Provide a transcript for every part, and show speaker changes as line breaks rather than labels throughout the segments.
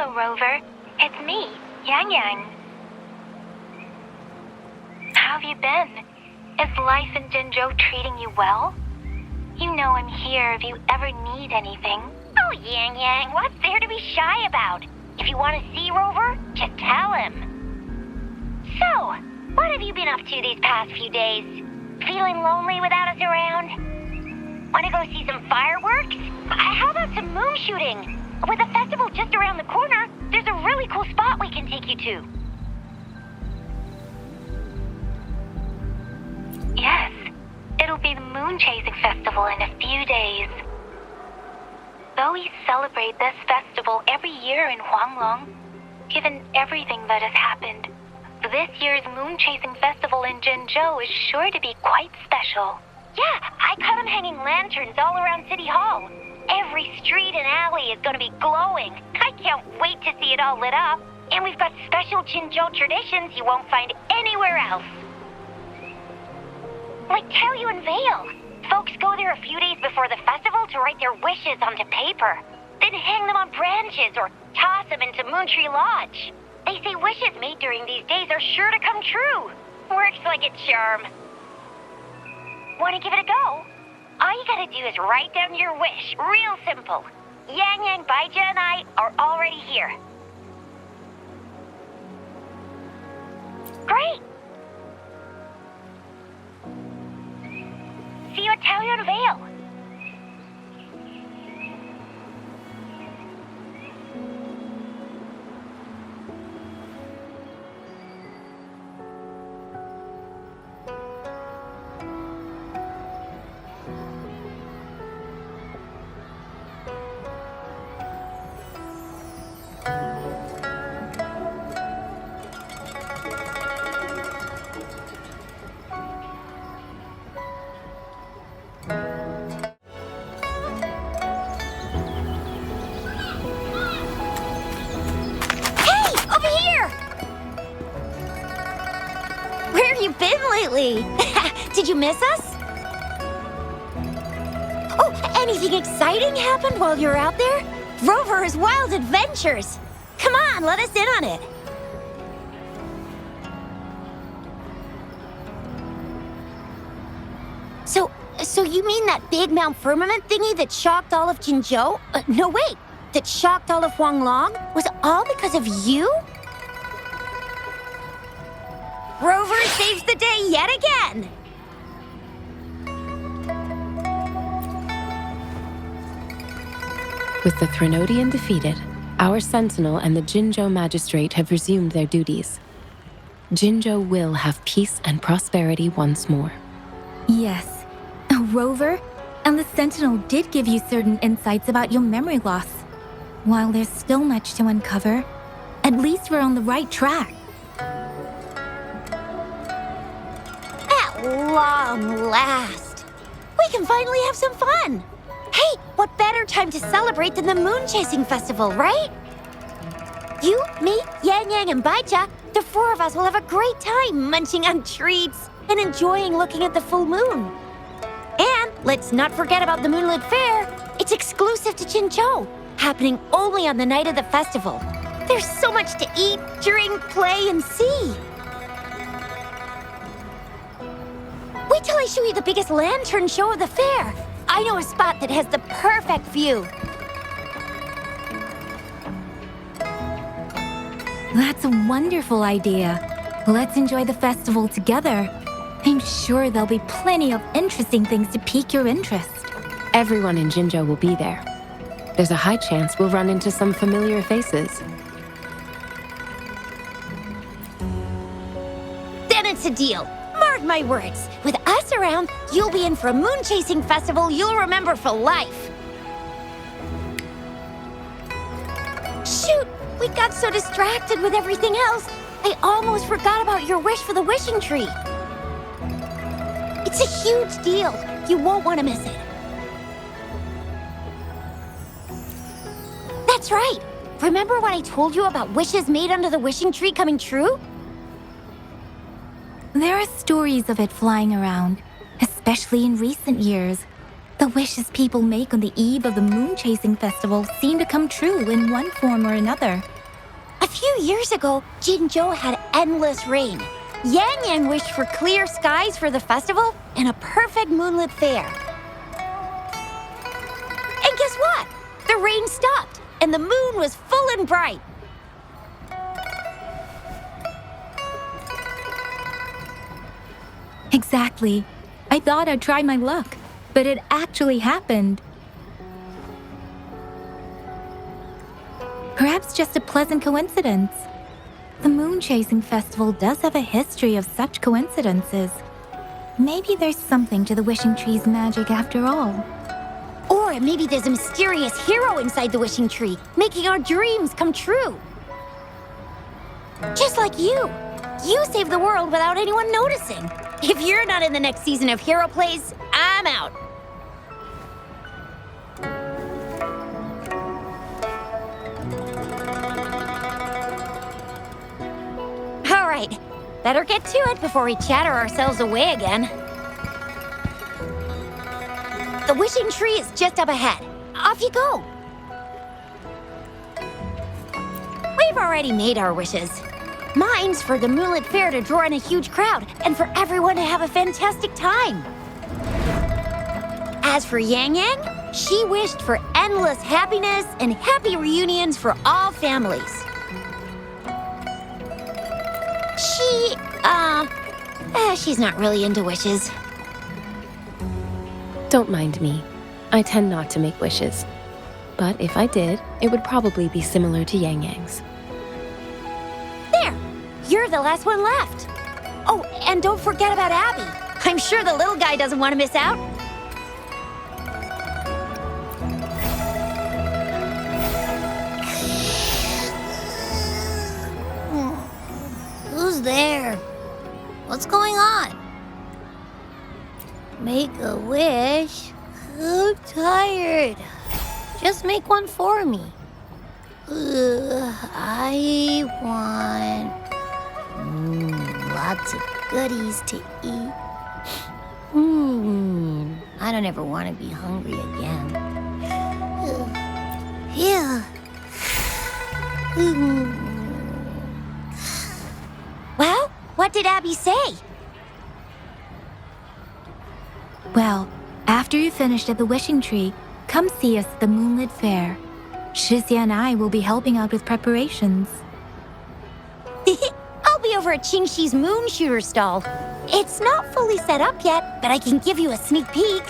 Hello, Rover. It's me, Yang Yang. How have you been? Is life in Jinzhou treating you well? You know I'm here if you ever need anything.
Oh, Yang Yang, what's there to be shy about? If you want to see Rover, just tell him. So, what have you been up to these past few days? Feeling lonely without us around? Want to go see some fireworks? How about some moon shooting? With the festival just around the corner, there's a really cool spot we can take you to.
Yes, it'll be the Moon Chasing Festival in a few days. Though we celebrate this festival every year in Huanglong, given everything that has happened, this year's Moon Chasing Festival in Jinzhou is sure to be quite special.
Yeah, I caught them hanging lanterns all around City Hall. Every street and alley is going to be glowing. I can't wait to see it all lit up. And we've got special Jinzhou traditions you won't find anywhere else. Like Taoyuan Vale. Folks go there a few days before the festival to write their wishes onto paper. Then hang them on branches or toss them into Moontree Lodge. They say wishes made during these days are sure to come true. Works like a charm. Want to give it a go? All you gotta do is write down your wish. Real simple. Yang Yang, Baija, and I are already here. Great! See you at Taoyuan Vale.
Did you miss us? Oh, anything exciting happened while you were out there? Rover's wild adventures! Come on, let us in on it! So you mean that big Mount Firmament thingy that shocked all of Jinzhou? No, wait! That shocked all of Huanglong? Was all because of you? Rover saves the day yet again!
With the Threnodian defeated, our sentinel and the Jinzhou magistrate have resumed their duties. Jinzhou will have peace and prosperity once more.
Yes. Rover, and the sentinel did give you certain insights about your memory loss. While there's still much to uncover, at least we're on the right track.
At long last, we can finally have some fun. Hey, what better time to celebrate than the Moon Chasing Festival, right? You, me, Yang Yang, and Baija, the four of us will have a great time munching on treats and enjoying looking at the full moon. And let's not forget about the Moonlit Fair. It's exclusive to Jinzhou, happening only on the night of the festival. There's so much to eat, drink, play, and see. Wait till I show you the biggest lantern show of the fair. I know a spot that has the perfect view.
That's a wonderful idea. Let's enjoy the festival together. I'm sure there'll be plenty of interesting things to pique your interest.
Everyone in Jinzhou will be there. There's a high chance we'll run into some familiar faces.
Then it's a deal. Mark my words. With us around, you'll be in for a moon chasing festival you'll remember for life. Shoot, we got so distracted with everything else, I almost forgot about your wish for the wishing tree. It's a huge deal. You won't want to miss it. That's right. Remember when I told you about wishes made under the wishing tree coming true?
There are stories of it flying around, especially in recent years. The wishes people make on the eve of the Moon Chasing Festival seem to come true in one form or another.
A few years ago, Jinzhou had endless rain. Yang Yang wished for clear skies for the festival and a perfect moonlit fair. And guess what? The rain stopped, and the moon was full and bright.
Exactly. I thought I'd try my luck, but it actually happened. Perhaps just a pleasant coincidence. The moon chasing festival does have a history of such coincidences. Maybe there's something to the wishing tree's magic after all.
Or maybe there's a mysterious hero inside the wishing tree, making our dreams come true. Just like you. You saved the world without anyone noticing. If you're not in the next season of Hero Plays, I'm out. All right, better get to it before we chatter ourselves away again. The wishing tree is just up ahead. Off you go. We've already made our wishes. Mine's for the moonlit fair to draw in a huge crowd and for everyone to have a fantastic time. As for Yang Yang, she wished for endless happiness and happy reunions for all families. She's not really into wishes.
Don't mind me. I tend not to make wishes. But if I did, it would probably be similar to Yang Yang's.
There! You're the last one left. Oh, and don't forget about Abby. I'm sure the little guy doesn't want to miss out.
Who's there? What's going on? Make a wish? I'm tired. Just make one for me. I want lots of goodies to eat. I don't ever want to be hungry again. Yeah.
Well, what did Abby say?
Well, after you finished at the wishing tree, come see us at the moonlit fair. Shizia and I will be helping out with preparations.
I'll be over at Qingxi's moon shooter stall. It's not fully set up yet, but I can give you a sneak peek.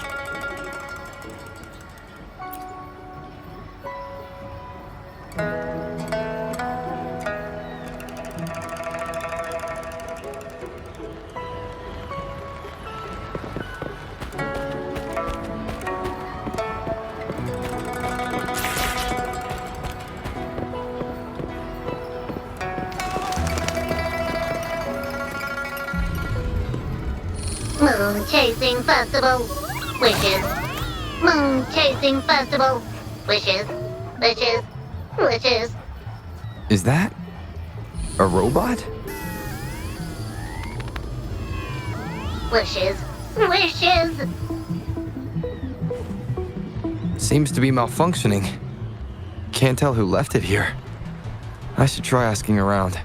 Moon Chasing Festival. Wishes. Moon Chasing Festival. Wishes. Wishes. Wishes.
Is that a robot?
Wishes. Wishes.
Seems to be malfunctioning. Can't tell who left it here. I should try asking around.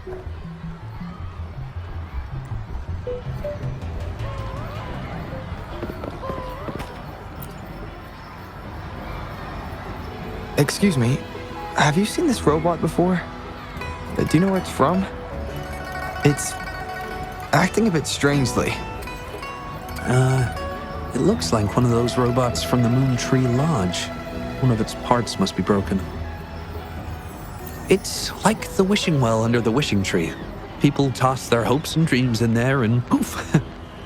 Excuse me, have you seen this robot before? Do you know where it's from? It's acting a bit strangely.
It looks like one of those robots from the Moon Tree Lodge. One of its parts must be broken. It's like the wishing well under the wishing tree. People toss their hopes and dreams in there and poof.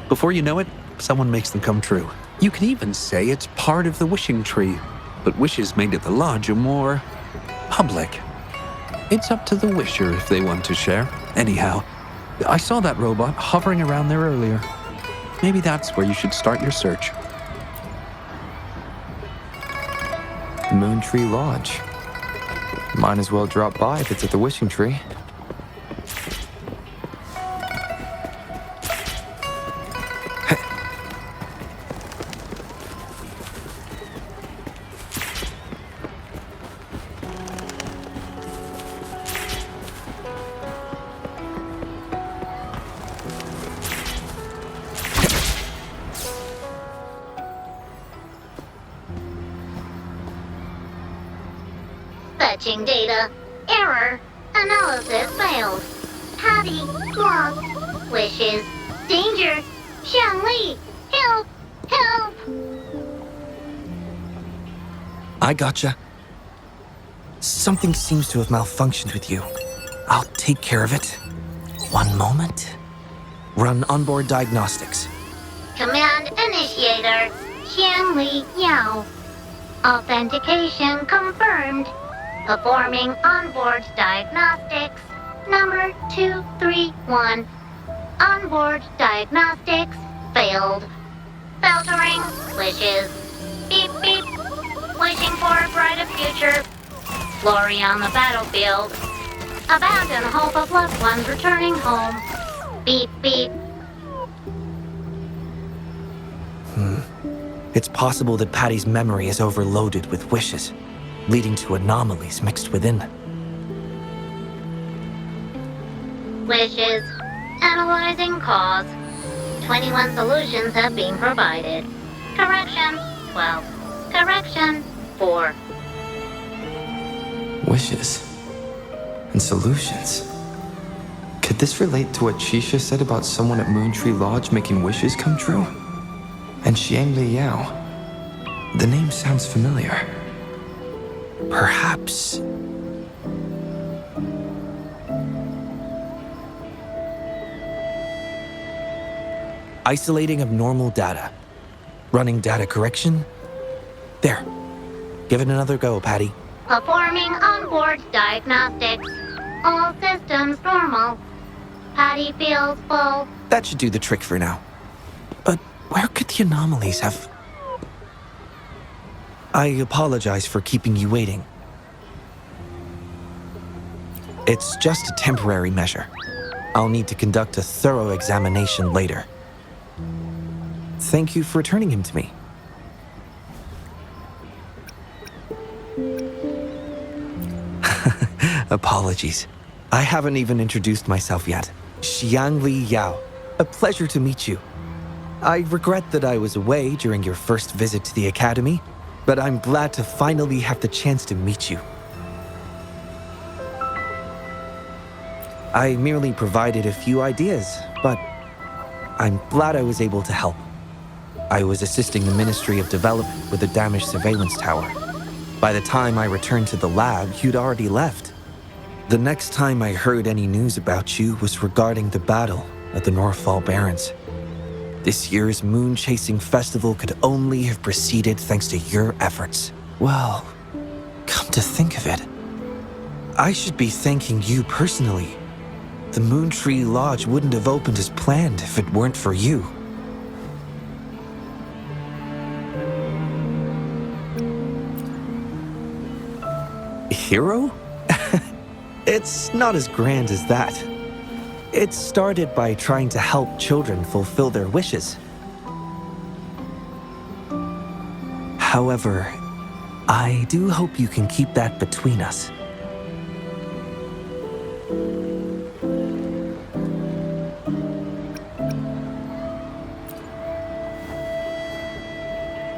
Before you know it, someone makes them come true. You can even say it's part of the wishing tree, but wishes made at the lodge are more public. It's up to the wisher if they want to share. Anyhow, I saw that robot hovering around there earlier. Maybe that's where you should start your search.
Moon Tree Lodge. Might as well drop by if it's at the wishing tree.
Fetching data. Error. Analysis failed. Patty lost. Wishes. Danger. Xiangli. Help! Help!
I gotcha. Something seems to have malfunctioned with you. I'll take care of it. One moment. Run onboard diagnostics.
Command initiator. Xiangli Yao. Authentication confirmed. Performing onboard diagnostics. Number 231. Onboard diagnostics failed. Filtering wishes. Beep beep. Wishing for a brighter future. Glory on the battlefield. Abandon hope of loved ones returning home. Beep beep.
It's possible that Patty's memory is overloaded with wishes, leading to anomalies mixed within.
Wishes. Analyzing cause. 21 solutions have been provided. Correction 12. Correction 4.
Wishes. And solutions. Could this relate to what Chisha said about someone at Moontree Lodge making wishes come true? And Xiangli Yao. The name sounds familiar. Perhaps. Isolating abnormal data. Running data correction. There. Give it another go, Patty.
Performing onboard diagnostics. All systems normal. Patty feels full.
That should do the trick for now. But where could the anomalies have... I apologize for keeping you waiting. It's just a temporary measure. I'll need to conduct a thorough examination later. Thank you for returning him to me. Apologies. I haven't even introduced myself yet. Xiangli Yao. A pleasure to meet you. I regret that I was away during your first visit to the Academy, but I'm glad to finally have the chance to meet you. I merely provided a few ideas, but I'm glad I was able to help. I was assisting the Ministry of Development with a damaged surveillance tower. By the time I returned to the lab, you'd already left. The next time I heard any news about you was regarding the battle at the Northfall Barrens. This year's moon-chasing festival could only have proceeded thanks to your efforts. Well, come to think of it, I should be thanking you personally. The Moontree Lodge wouldn't have opened as planned if it weren't for you. Hero? It's not as grand as that. It started by trying to help children fulfill their wishes. However, I do hope you can keep that between us.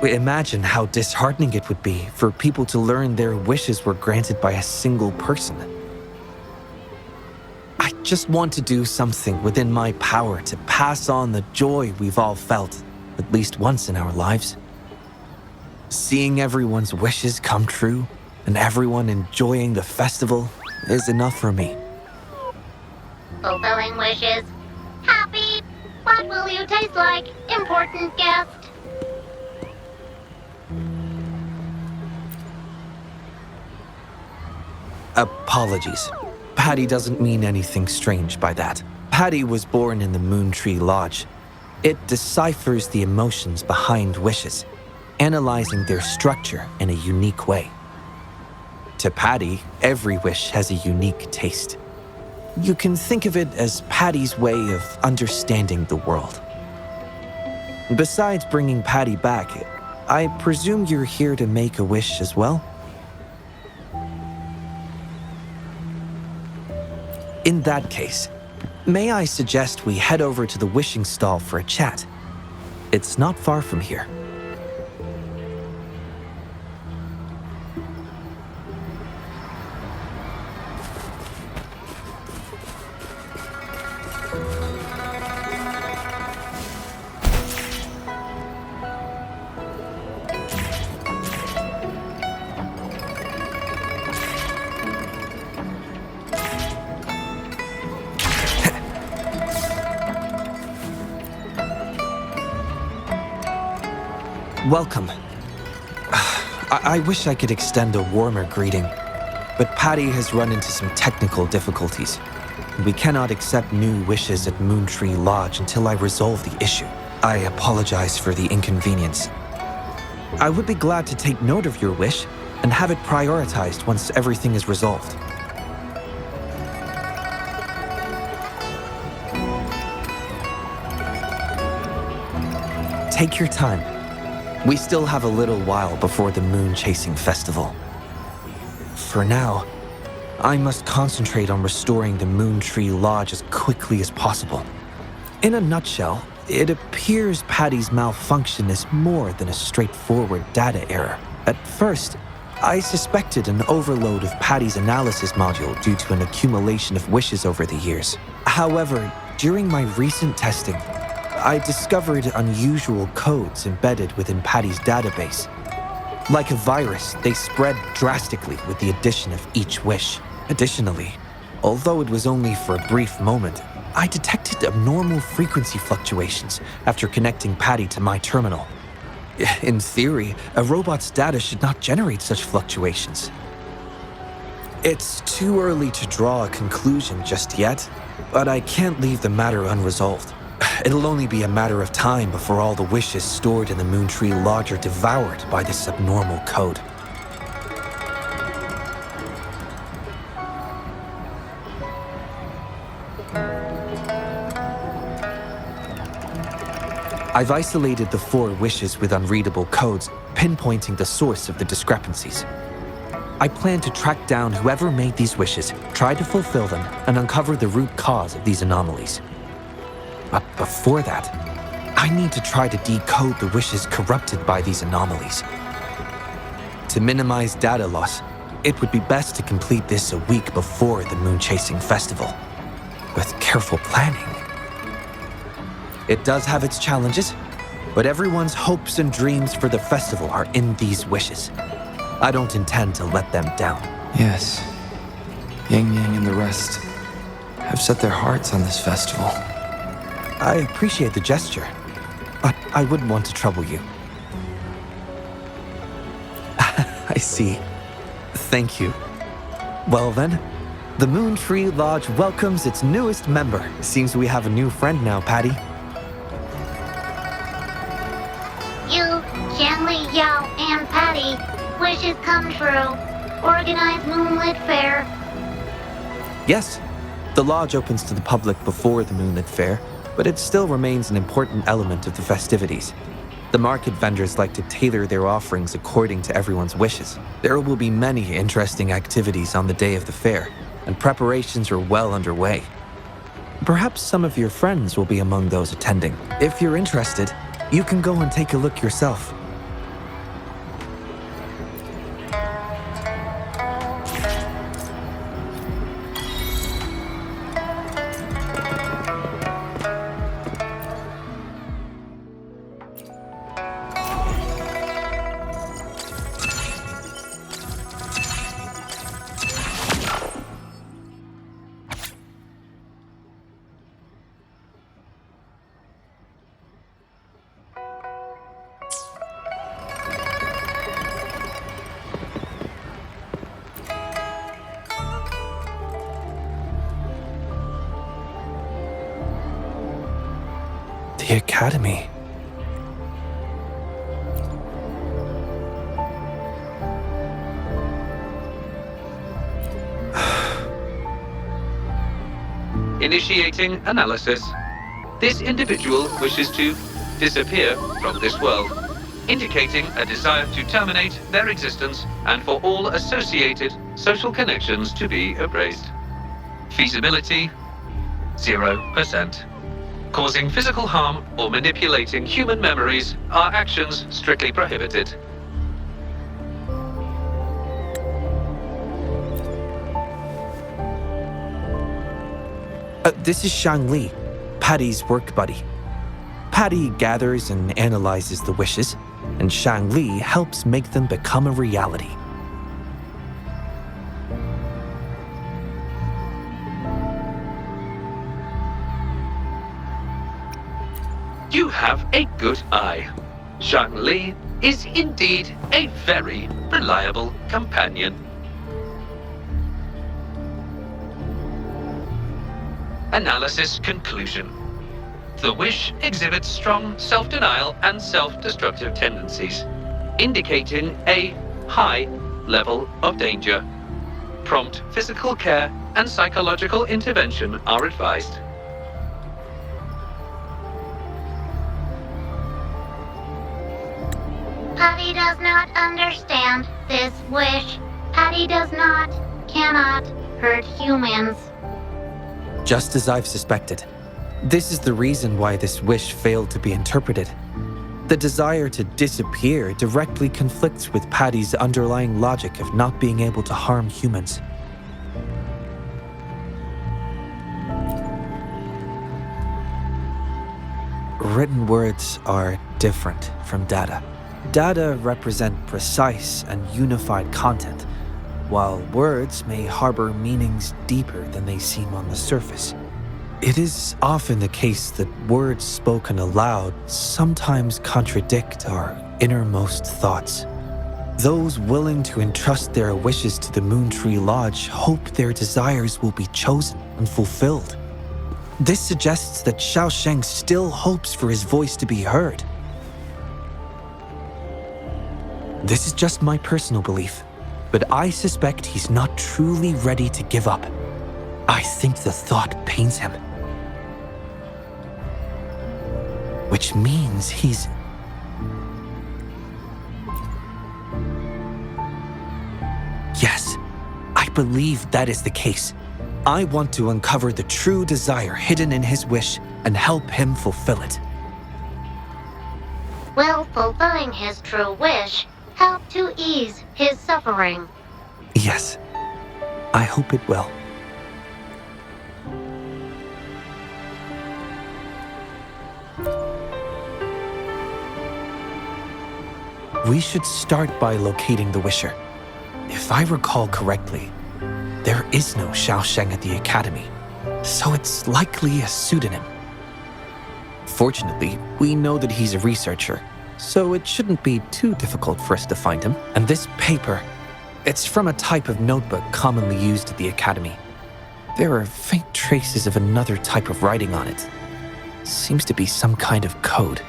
Imagine how disheartening it would be for people to learn their wishes were granted by a single person. I just want to do something within my power to pass on the joy we've all felt, at least once in our lives. Seeing everyone's wishes come true and everyone enjoying the festival is enough for me.
Fulfilling wishes. Happy. What will you taste like, important guest?
Apologies. Patty doesn't mean anything strange by that. Patty was born in the Moontree Lodge. It deciphers the emotions behind wishes, analyzing their structure in a unique way. To Patty, every wish has a unique taste. You can think of it as Patty's way of understanding the world. Besides bringing Patty back, I presume you're here to make a wish as well? In that case, may I suggest we head over to the wishing stall for a chat? It's not far from here. Welcome. I wish I could extend a warmer greeting, but Patty has run into some technical difficulties. We cannot accept new wishes at Moontree Lodge until I resolve the issue. I apologize for the inconvenience. I would be glad to take note of your wish and have it prioritized once everything is resolved. Take your time. We still have a little while before the Moon Chasing Festival. For now, I must concentrate on restoring the Moontree Lodge as quickly as possible. In a nutshell, it appears Patty's malfunction is more than a straightforward data error. At first, I suspected an overload of Patty's analysis module due to an accumulation of wishes over the years. However, during my recent testing, I discovered unusual codes embedded within Patty's database. Like a virus, they spread drastically with the addition of each wish. Additionally, although it was only for a brief moment, I detected abnormal frequency fluctuations after connecting Patty to my terminal. In theory, a robot's data should not generate such fluctuations. It's too early to draw a conclusion just yet, but I can't leave the matter unresolved. It'll only be a matter of time before all the wishes stored in the Moontree Lodge are devoured by this abnormal code. I've isolated the 4 wishes with unreadable codes, pinpointing the source of the discrepancies. I plan to track down whoever made these wishes, try to fulfill them, and uncover the root cause of these anomalies. But before that, I need to try to decode the wishes corrupted by these anomalies. To minimize data loss, it would be best to complete this a week before the Moon Chasing Festival. With careful planning. It does have its challenges, but everyone's hopes and dreams for the festival are in these wishes. I don't intend to let them down.
Yes, Yang Yang and the rest have set their hearts on this festival.
I appreciate the gesture, but I wouldn't want to trouble you. I see. Thank you. Well then, the Moontree Lodge welcomes its newest member. Seems we have a new friend now, Patty.
You, Qianli, Yao, and Patty, wishes come true. Organize Moonlit Fair.
Yes, the lodge opens to the public before the Moonlit Fair, but it still remains an important element of the festivities. The market vendors like to tailor their offerings according to everyone's wishes. There will be many interesting activities on the day of the fair, and preparations are well underway. Perhaps some of your friends will be among those attending. If you're interested, you can go and take a look yourself. The Academy.
Initiating analysis. This individual wishes to disappear from this world, indicating a desire to terminate their existence and for all associated social connections to be erased. Feasibility, 0%. Causing physical harm or manipulating human memories are actions strictly prohibited.
This is Shang Li, Patty's work buddy. Patty gathers and analyzes the wishes, and Shang Li helps make them become a reality.
You have a good eye. Shang Li is indeed a very reliable companion. Analysis conclusion. The wish exhibits strong self-denial and self-destructive tendencies, indicating a high level of danger. Prompt physical care and psychological intervention are advised.
Patty does not understand this wish. Patty cannot hurt humans.
Just as I've suspected. This is the reason why this wish failed to be interpreted. The desire to disappear directly conflicts with Patty's underlying logic of not being able to harm humans. Written words are different from data. Data represent precise and unified content, while words may harbor meanings deeper than they seem on the surface. It is often the case that words spoken aloud sometimes contradict our innermost thoughts. Those willing to entrust their wishes to the Moon Tree Lodge hope their desires will be chosen and fulfilled. This suggests that Xiao Sheng still hopes for his voice to be heard. This is just my personal belief, but I suspect he's not truly ready to give up. I think the thought pains him. Which means he's... Yes, I believe that is the case. I want to uncover the true desire hidden in his wish and help him fulfill it.
Will fulfilling his true wish help to ease his suffering?
Yes, I hope it will. We should start by locating the Wisher. If I recall correctly, there is no Xiao Sheng at the Academy, so it's likely a pseudonym. Fortunately, we know that he's a researcher, so it shouldn't be too difficult for us to find him. And this paper, it's from a type of notebook commonly used at the Academy. There are faint traces of another type of writing on it. Seems to be some kind of code.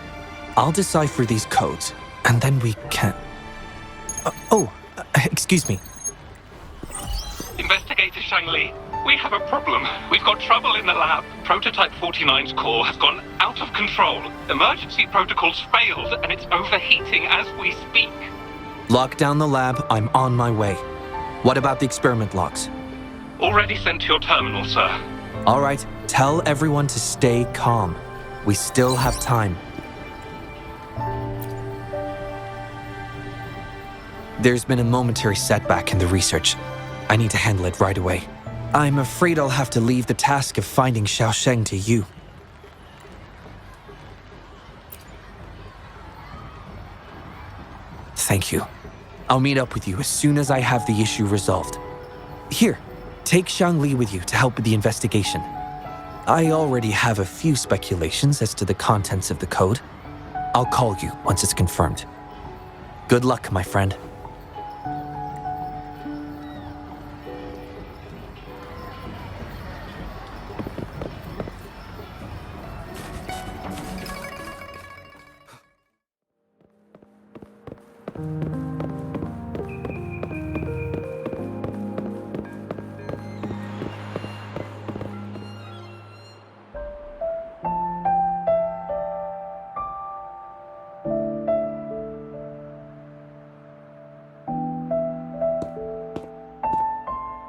I'll decipher these codes, and then we can... excuse me.
Investigator Shang Li, we have a problem. We've got trouble in the lab. Prototype 49's core has gone out of control. Emergency protocols failed, and it's overheating as we speak.
Lock down the lab. I'm on my way. What about the experiment logs?
Already sent to your terminal, sir.
All right, tell everyone to stay calm. We still have time. There's been a momentary setback in the research. I need to handle it right away. I'm afraid I'll have to leave the task of finding Xiao Sheng to you. Thank you. I'll meet up with you as soon as I have the issue resolved. Here, take Shang Li with you to help with the investigation. I already have a few speculations as to the contents of the code. I'll call you once it's confirmed. Good luck, my friend.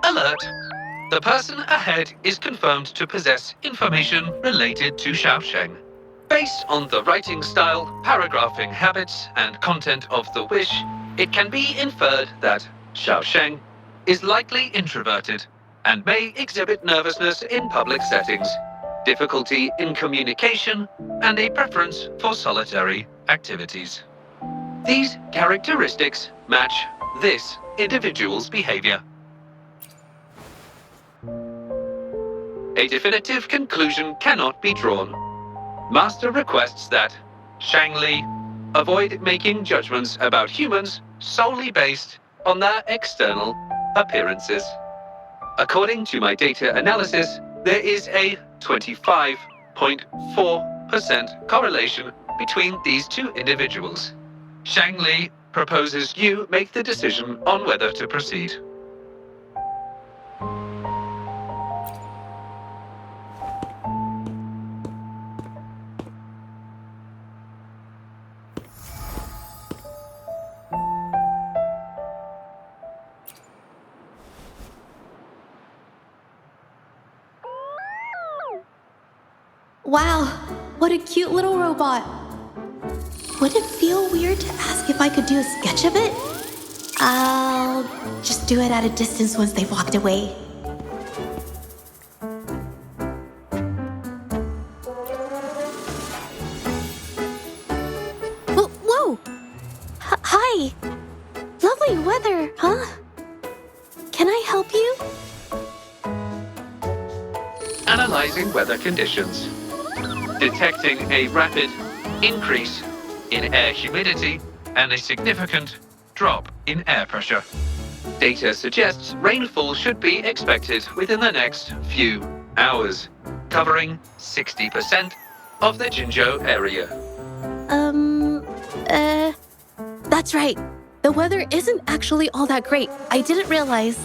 Alert! The person ahead is confirmed to possess information related to Xiao Sheng. Based on the writing style, paragraphing habits, and content of the wish, it can be inferred that Xiao Sheng is likely introverted and may exhibit nervousness in public settings, difficulty in communication, and a preference for solitary activities. These characteristics match this individual's behavior. A definitive conclusion cannot be drawn. Master requests that Shang Li Avoid making judgments about humans solely based on their external appearances. According to my data analysis, there is a 25.4% correlation between these two individuals. Shang Li proposes you make the decision on whether to proceed.
Wow, what a cute little robot. Would it feel weird to ask if I could do a sketch of it? I'll just do it at a distance once they've walked away. Whoa! Hi! Lovely weather, huh? Can I help you?
Analyzing weather conditions. Detecting a rapid increase in air humidity and a significant drop in air pressure. Data suggests rainfall should be expected within the next few hours, covering 60% of the Jinzhou area.
That's right. The weather isn't actually all that great. I didn't realize.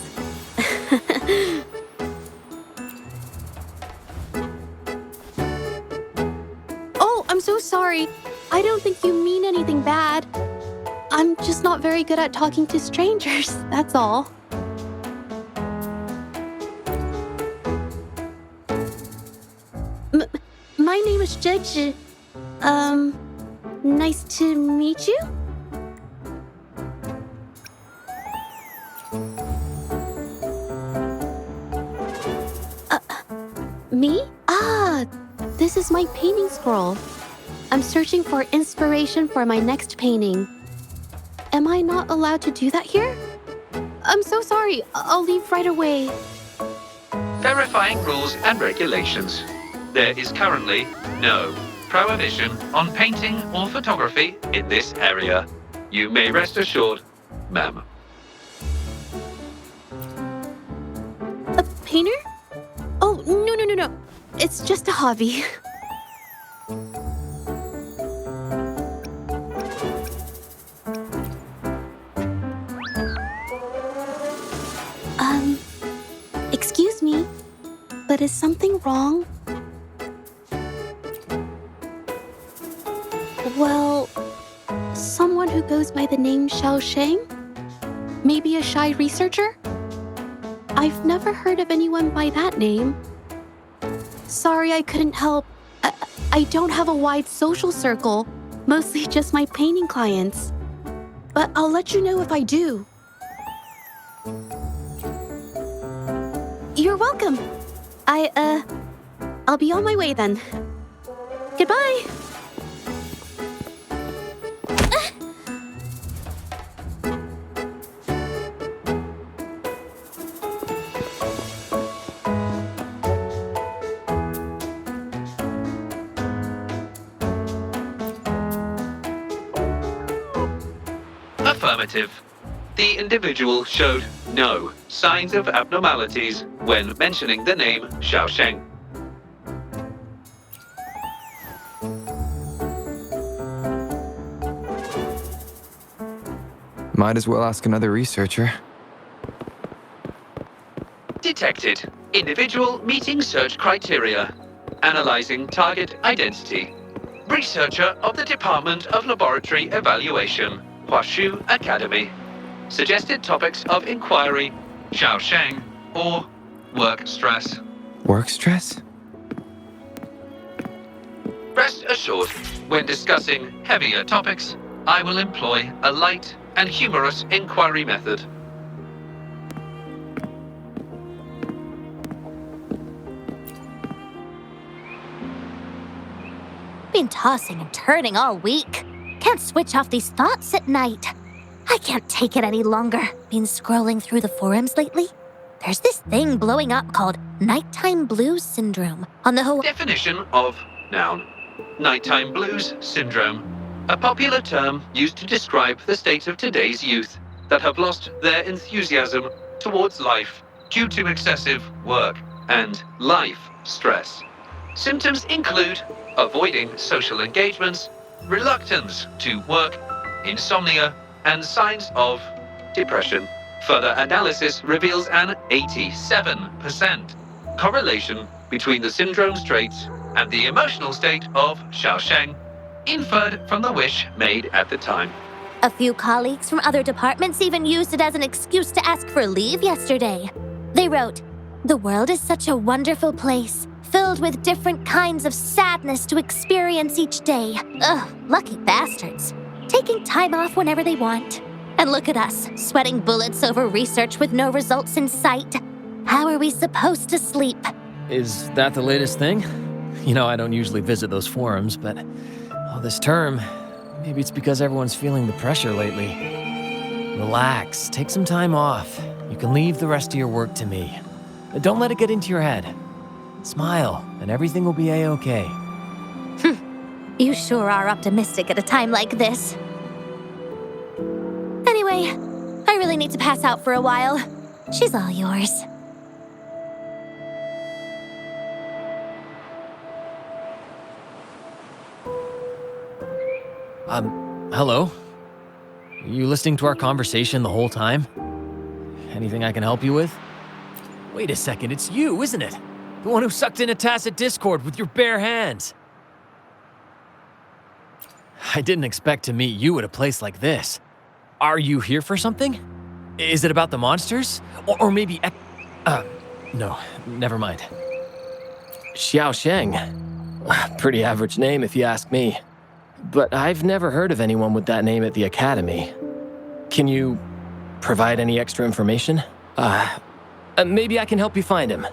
Oh, I'm so sorry. I don't think you mean anything bad. I'm just not very good at talking to strangers, that's all. My name is Zhezhi. Nice to meet you? Me? Ah, this is my painting scroll. I'm searching for inspiration for my next painting. Am I not allowed to do that here? I'm so sorry. I'll leave right away.
Verifying rules and regulations. There is currently no prohibition on painting or photography in this area. You may rest assured, ma'am.
A painter? Oh, no. It's just a hobby. Excuse me, but is something wrong? Well, someone who goes by the name Xiao Sheng? Maybe a shy researcher? I've never heard of anyone by that name. Sorry I couldn't help. I don't have a wide social circle, mostly just my painting clients. But I'll let you know if I do. You're welcome. I'll be on my way then. Goodbye.
Affirmative. The individual showed no signs of abnormalities when mentioning the name Xiao Sheng.
Might as well ask another researcher.
Detected. Individual meeting search criteria. Analyzing target identity. Researcher of the Department of Laboratory Evaluation, Huashu Academy. Suggested topics of inquiry, Xiao Sheng, or work stress.
Work stress?
Rest assured, when discussing heavier topics, I will employ a light and humorous inquiry method.
Been tossing and turning all week. Can't switch off these thoughts at night. I can't take it any longer. Been scrolling through the forums lately? There's this thing blowing up called nighttime blues syndrome on the
Definition of noun. Nighttime blues syndrome. a popular term used to describe the state of today's youth that have lost their enthusiasm towards life due to excessive work and life stress. Symptoms include avoiding social engagements, reluctance to work, insomnia, and signs of depression. Further analysis reveals an 87% correlation between the syndrome's traits and the emotional state of Xiaosheng, inferred from the wish made at the time.
A few colleagues from other departments even used it as an excuse to ask for leave yesterday. They wrote, "The world is such a wonderful place, filled with different kinds of sadness to experience each day. Ugh, lucky bastards. Taking time off whenever they want. And look at us, sweating bullets over research with no results in sight. How are we supposed to sleep?"
Is that the latest thing? You know, I don't usually visit those forums, but this term, maybe it's because everyone's feeling the pressure lately. Relax, take some time off. You can leave the rest of your work to me. Don't let it get into your head. Smile, and everything will be a-okay.
You sure are optimistic at a time like this. Anyway, I really need to pass out for a while. She's all yours.
Hello? You listening to our conversation the whole time? Anything I can help you with? Wait a second, it's you, isn't it? The one who sucked in a tacit Discord with your bare hands. I didn't expect to meet you at a place like this. Are you here for something? Is it about the monsters? Or maybe... no, never mind. Xiaosheng. Pretty average name if you ask me. But I've never heard of anyone with that name at the Academy. Can you provide any extra information? Maybe I can help you find him.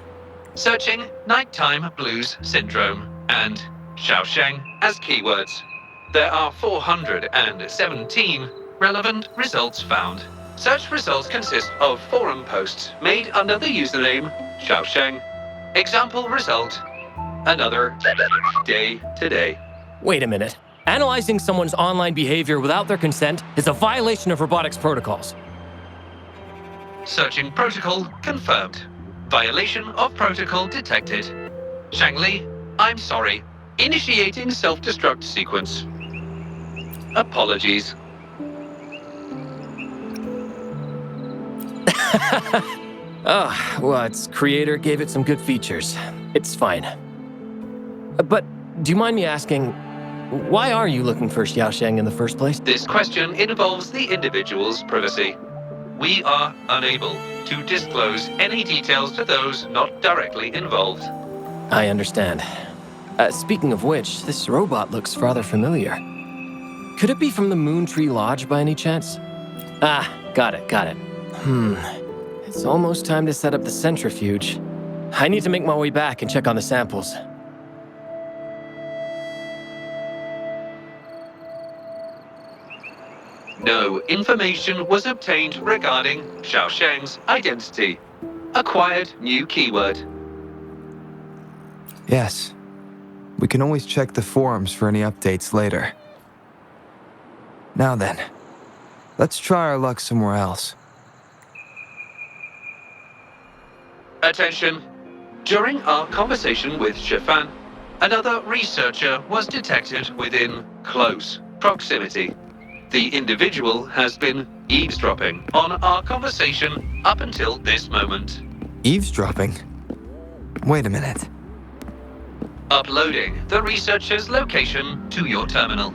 Searching nighttime blues syndrome and Xiaosheng as keywords. There are 417 relevant results found. Such results consist of forum posts made under the username Xiaosheng. Example result, another day today.
Wait a minute. Analyzing someone's online behavior without their consent is a violation of robotics protocols.
Searching protocol confirmed. Violation of protocol detected. Shangli, I'm sorry. Initiating self-destruct sequence. Apologies.
Well, its creator gave it some good features. It's fine. But do you mind me asking, why are you looking for Xiaosheng in the first place?
This question involves the individual's privacy. We are unable to disclose any details to those not directly involved.
I understand. Speaking of which, this robot looks rather familiar. Could it be from the Moon Tree Lodge by any chance? Got it. It's almost time to set up the centrifuge. I need to make my way back and check on the samples.
No information was obtained regarding Xiaosheng's identity. Acquired new keyword.
Yes. We can always check the forums for any updates later. Now then, let's try our luck somewhere else.
Attention. During our conversation with Shifan, another researcher was detected within close proximity. The individual has been eavesdropping on our conversation up until this moment.
Eavesdropping? Wait a minute.
Uploading the researcher's location to your terminal.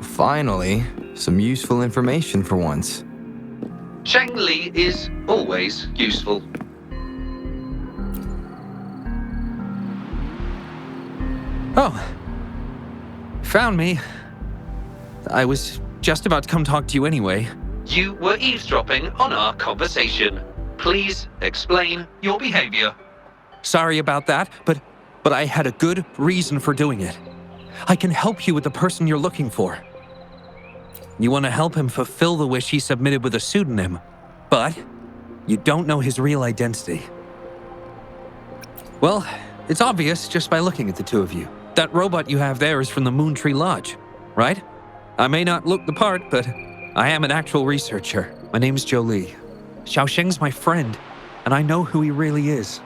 Finally, some useful information for once.
Cheng Li is always useful.
Oh. Found me. I was just about to come talk to you anyway.
You were eavesdropping on our conversation. Please explain your behavior.
Sorry about that, but I had a good reason for doing it. I can help you with the person you're looking for. You want to help him fulfill the wish he submitted with a pseudonym, but you don't know his real identity. Well, it's obvious just by looking at the two of you. That robot you have there is from the Moon Tree Lodge, right? I may not look the part, but I am an actual researcher. My name's Jolie. Xiaosheng's my friend, and I know who he really is.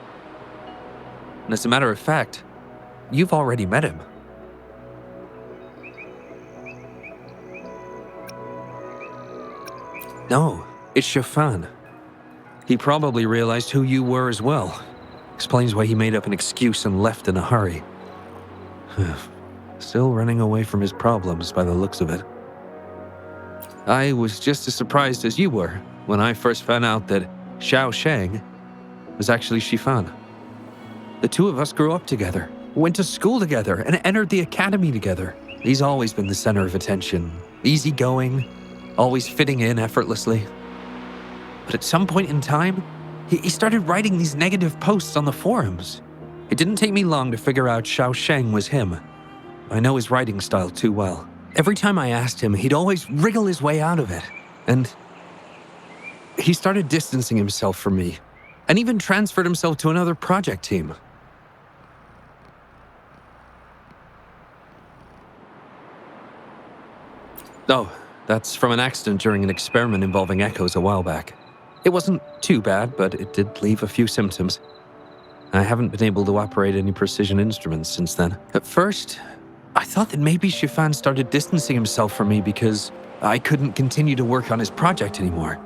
And as a matter of fact, you've already met him. No, it's Shifan. He probably realized who you were as well. Explains why he made up an excuse and left in a hurry. Still running away from his problems by the looks of it. I was just as surprised as you were when I first found out that Xiaosheng was actually Shifan. The two of us grew up together, went to school together, and entered the academy together. He's always been the center of attention, easygoing, always fitting in effortlessly. But at some point in time, he started writing these negative posts on the forums. It didn't take me long to figure out Xiaosheng was him. I know his writing style too well. Every time I asked him, he'd always wriggle his way out of it. And he started distancing himself from me, and even transferred himself to another project team. Oh, that's from an accident during an experiment involving echoes a while back. It wasn't too bad, but it did leave a few symptoms. I haven't been able to operate any precision instruments since then. At first, I thought that maybe Shifan started distancing himself from me because I couldn't continue to work on his project anymore.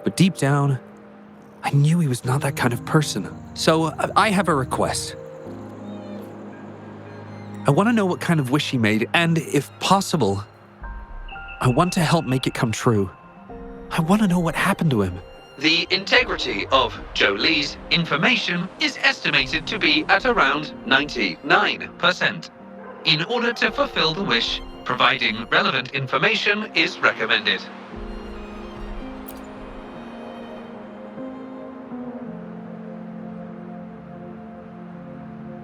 But deep down, I knew he was not that kind of person. So I have a request. I want to know what kind of wish he made, and if possible, I want to help make it come true. I want to know what happened to him.
The integrity of Jolie's information is estimated to be at around 99%. In order to fulfill the wish, providing relevant information is recommended.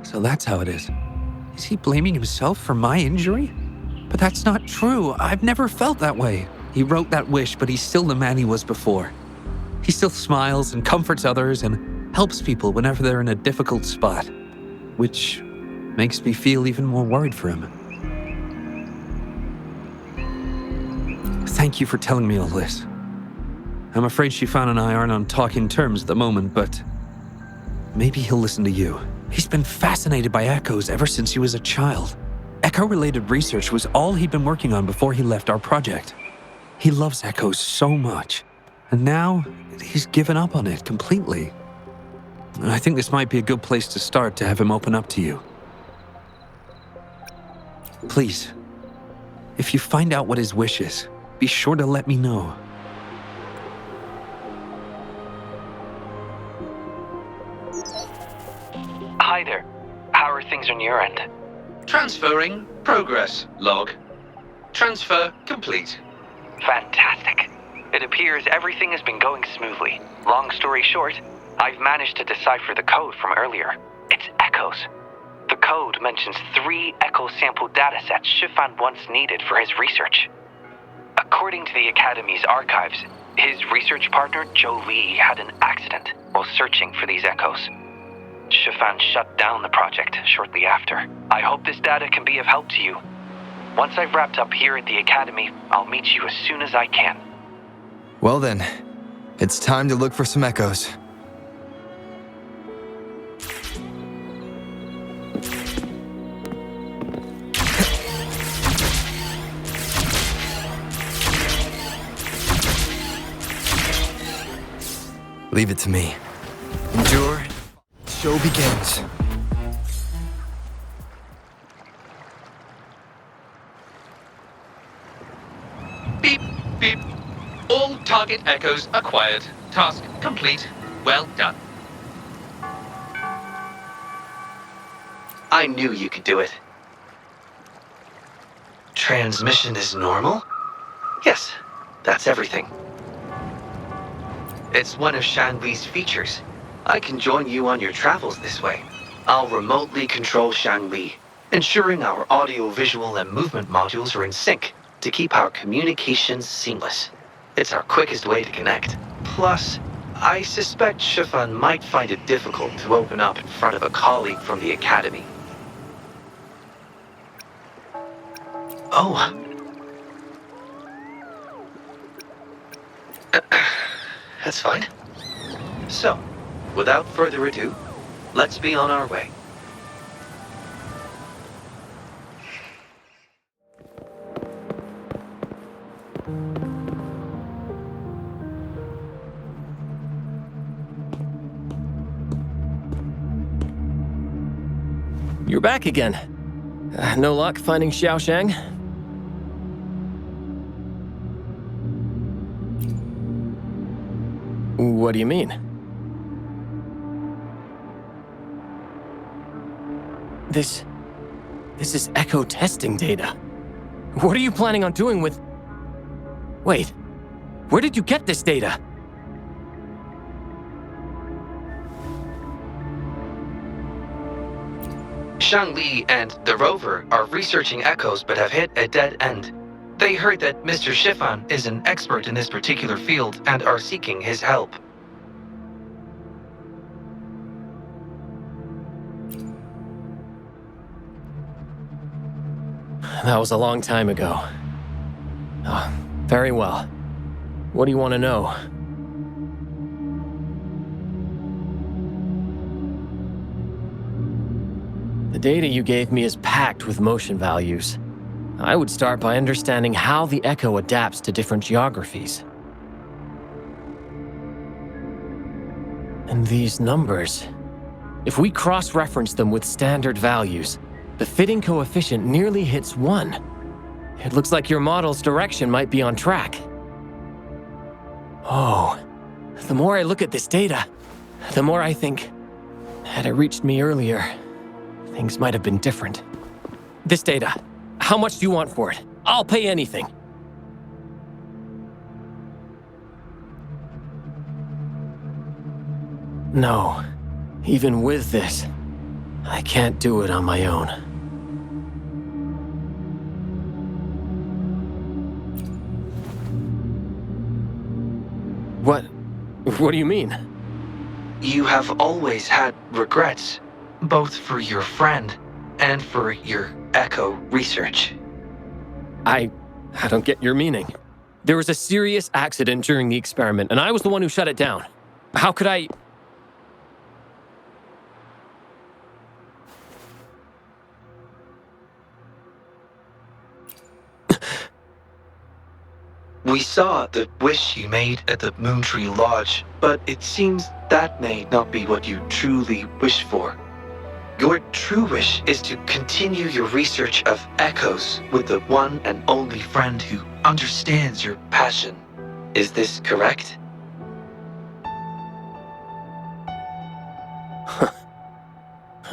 So that's how it is. Is he blaming himself for my injury? But that's not true. I've never felt that way. He wrote that wish, but he's still the man he was before. He still smiles and comforts others and helps people whenever they're in a difficult spot, which makes me feel even more worried for him. Thank you for telling me all this. I'm afraid Shifan and I aren't on talking terms at the moment, but maybe he'll listen to you. He's been fascinated by echoes ever since he was a child. Echo-related research was all he'd been working on before he left our project. He loves echoes so much, and now he's given up on it completely. I think this might be a good place to start to have him open up to you. Please, if you find out what his wish is, be sure to let me know.
Hi there. How are things on your end?
Transferring progress log. Transfer complete.
Fantastic. It appears everything has been going smoothly. Long story short, I've managed to decipher the code from earlier. It's echoes. The code mentions 3 echo sample datasets Shifan once needed for his research. According to the Academy's archives, his research partner, Jolie, had an accident while searching for these echoes. Shifan shut down the project shortly after. I hope this data can be of help to you. Once I've wrapped up here at the Academy, I'll meet you as soon as I can.
Well then, it's time to look for some echoes. Leave it to me. Endure. Show begins.
Beep, beep. All target echoes acquired. Task complete. Well done. I knew you could do it. Transmission is normal? Yes, that's everything. It's one of Shanli's features. I can join you on your travels this way. I'll remotely control Shanli, ensuring our audio, visual, and movement modules are in sync to keep our communications seamless. It's our quickest way to connect. Plus, I suspect Shifan might find it difficult to open up in front of a colleague from the Academy. Oh,
that's fine. So, without further ado, let's be on our way.
You're back again. No luck finding Xiaoshang? What do you mean? This is echo testing data. What are you planning on doing with... Wait, where did you get this data?
Shang Li and the rover are researching echoes but have hit a dead end. They heard that Mr. Shifan is an expert in this particular field and are seeking his help.
That was a long time ago. Oh, very well. What do you want to know? The data you gave me is packed with motion values. I would start by understanding how the echo adapts to different geographies. And these numbers, if we cross-reference them with standard values, the fitting coefficient nearly hits 1. It looks like your model's direction might be on track. Oh, the more I look at this data, the more I think, had it reached me earlier, things might have been different. This data, how much do you want for it? I'll pay anything. No, even with this, I can't do it on my own. What do you mean?
You have always had regrets, both for your friend and for your echo research.
I don't get your meaning. There was a serious accident during the experiment, and I was the one who shut it down. How could I...
We saw the wish you made at the Moontree Lodge, but it seems that may not be what you truly wish for. Your true wish is to continue your research of echoes with the one and only friend who understands your passion. Is this correct?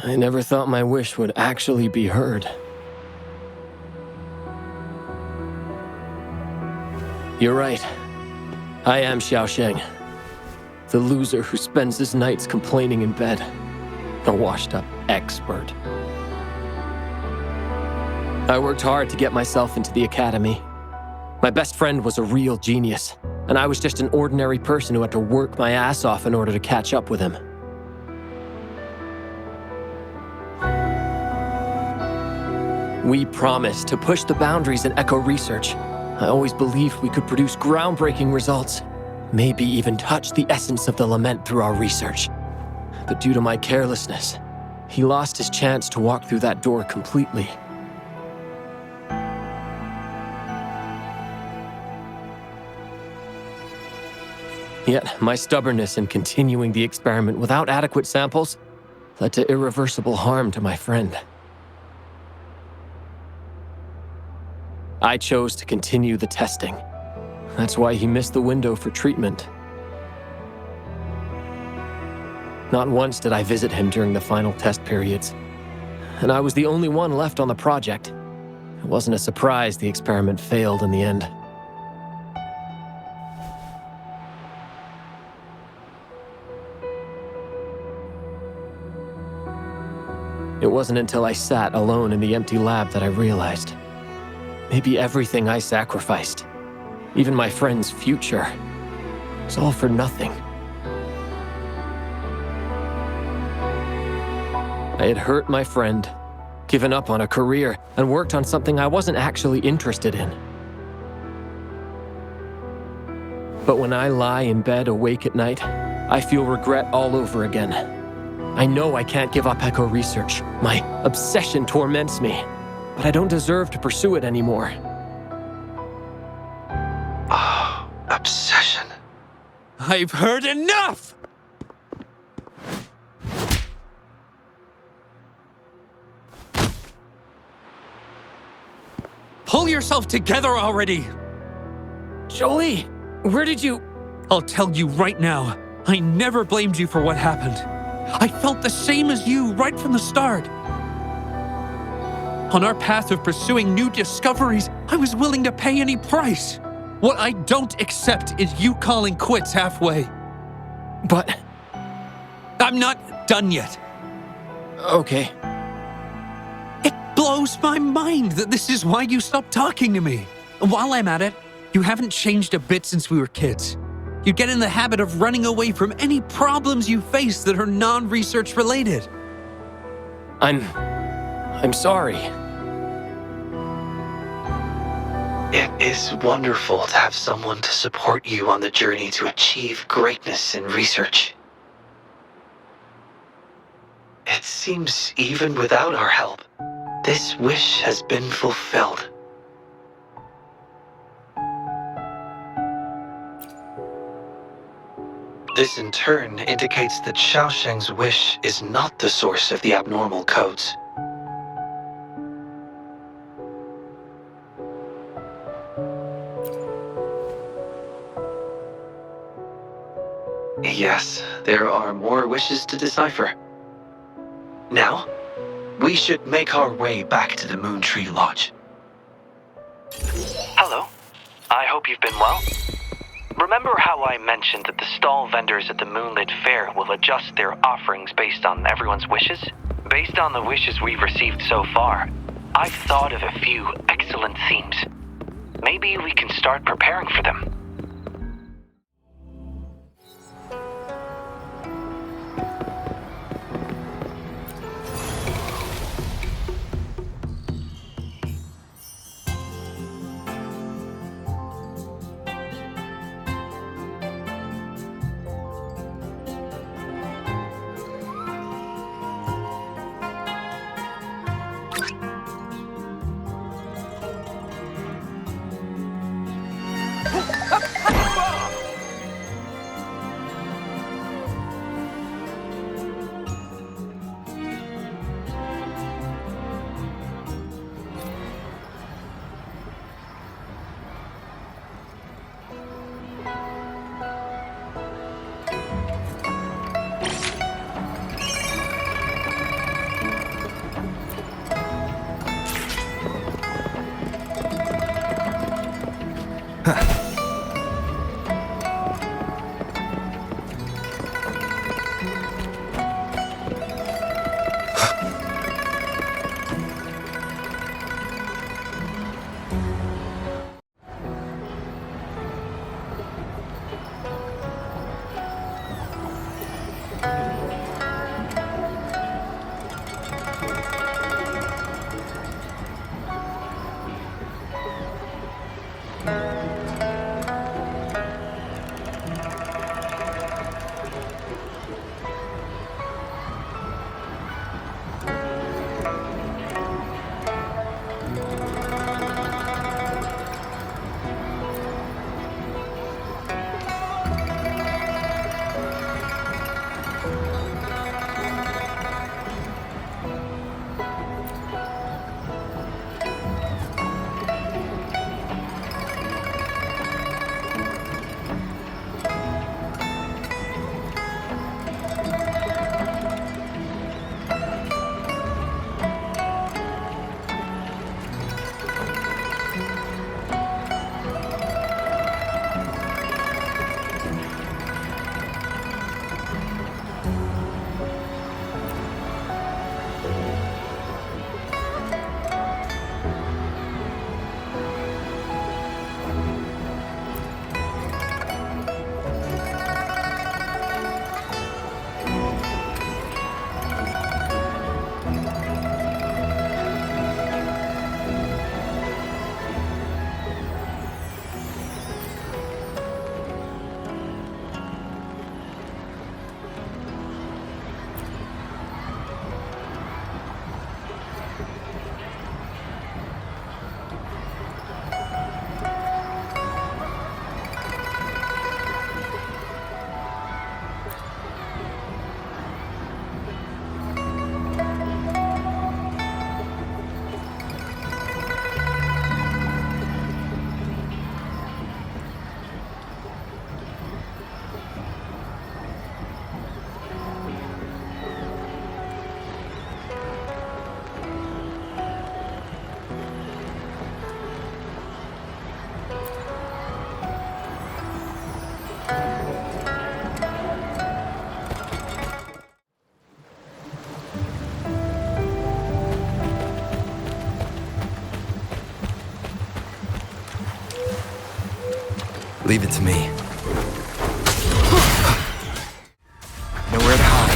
I never thought my wish would actually be heard. You're right. I am Xiaosheng, the loser who spends his nights complaining in bed. A washed-up expert. I worked hard to get myself into the academy. My best friend was a real genius, and I was just an ordinary person who had to work my ass off in order to catch up with him. We promised to push the boundaries in echo research. I always believed we could produce groundbreaking results, maybe even touch the essence of the lament through our research. But due to my carelessness, he lost his chance to walk through that door completely. Yet, my stubbornness in continuing the experiment without adequate samples led to irreversible harm to my friend. I chose to continue the testing. That's why he missed the window for treatment. Not once did I visit him during the final test periods, and I was the only one left on the project. It wasn't a surprise the experiment failed in the end. It wasn't until I sat alone in the empty lab that I realized. Maybe everything I sacrificed, even my friend's future, was all for nothing. I had hurt my friend, given up on a career, and worked on something I wasn't actually interested in. But when I lie in bed awake at night, I feel regret all over again. I know I can't give up echo research. My obsession torments me, but I don't deserve to pursue it anymore.
Oh, obsession. I've heard enough! Pull yourself together already!
Jolie, where did you...
I'll tell you right now, I never blamed you for what happened. I felt the same as you right from the start. On our path of pursuing new discoveries, I was willing to pay any price. What I don't accept is you calling quits halfway.
But...
I'm not done yet.
Okay.
It blows my mind that this is why you stopped talking to me. And while I'm at it, you haven't changed a bit since we were kids. You get in the habit of running away from any problems you face that are non-research related.
I'm sorry.
It is wonderful to have someone to support you on the journey to achieve greatness in research. It seems even without our help, this wish has been fulfilled. This in turn indicates that Xiaosheng's wish is not the source of the abnormal codes. Yes, there are more wishes to decipher. Now, we should make our way back to the Moon Tree Lodge.
Hello. I hope you've been well. Remember how I mentioned that the stall vendors at the Moonlit Fair will adjust their offerings based on everyone's wishes? Based on the wishes we've received so far, I've thought of a few excellent themes. Maybe we can start preparing for them.
Leave it to me. Nowhere to hide.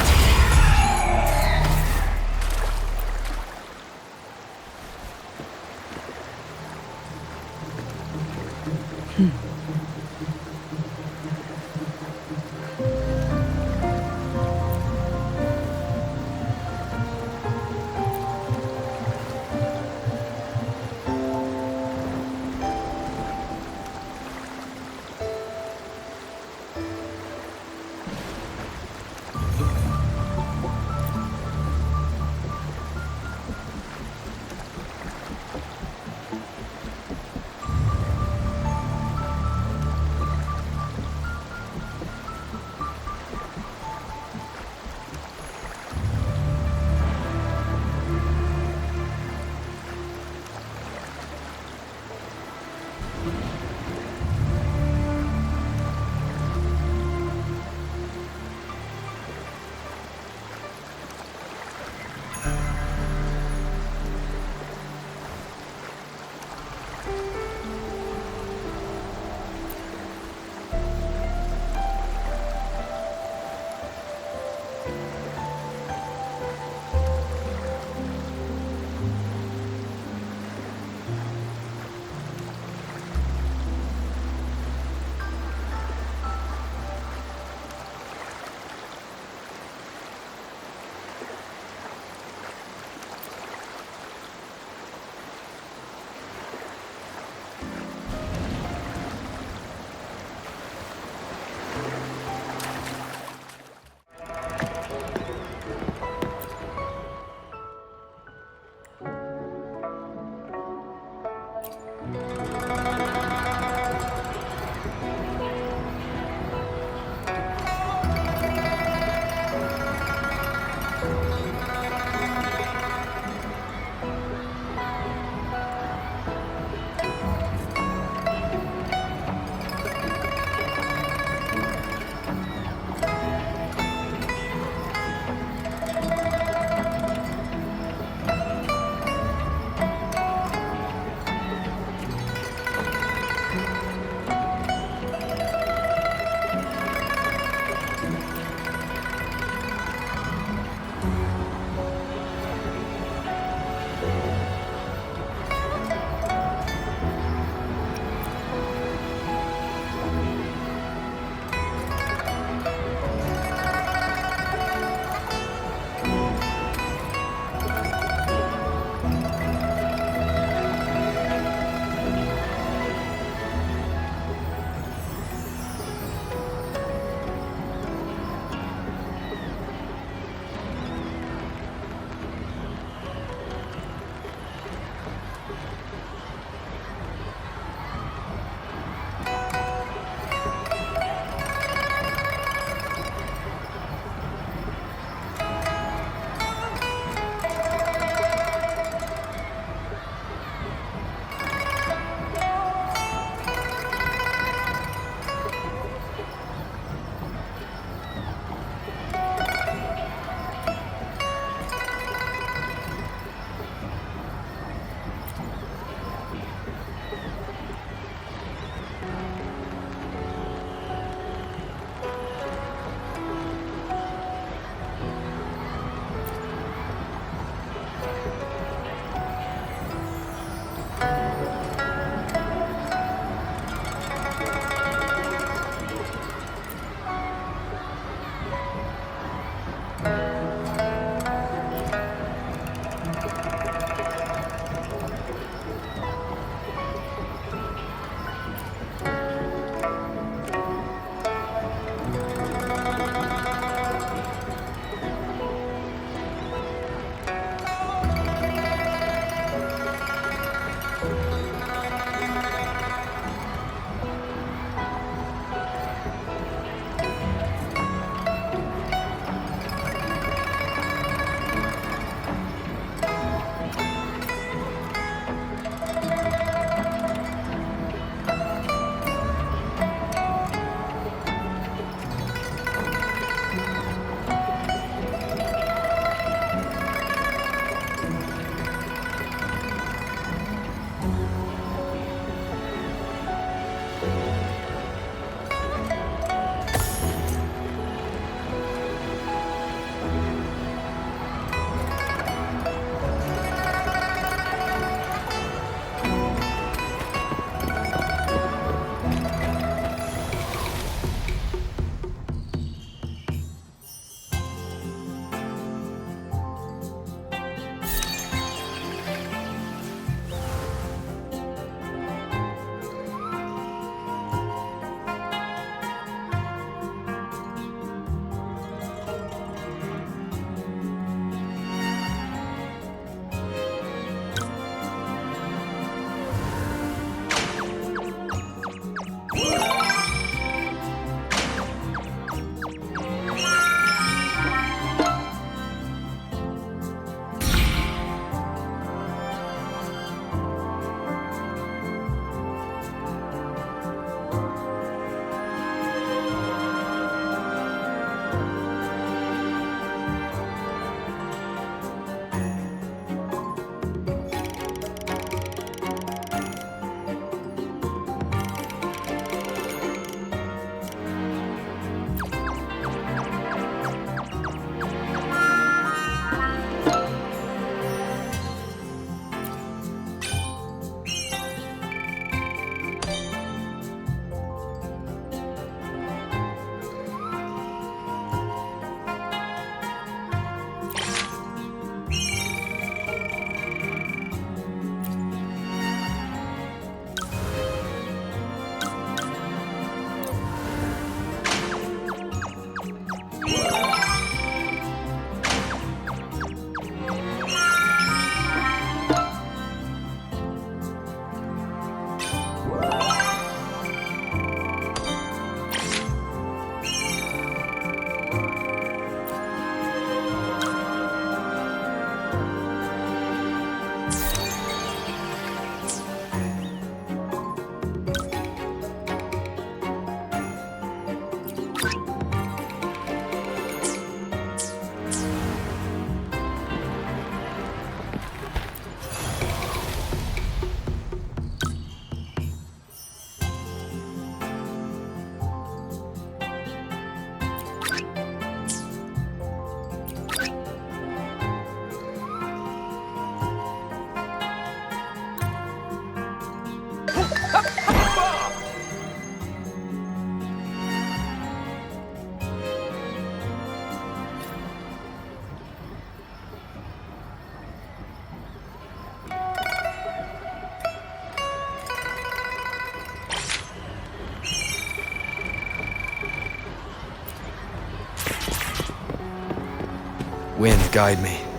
Wind, guide me.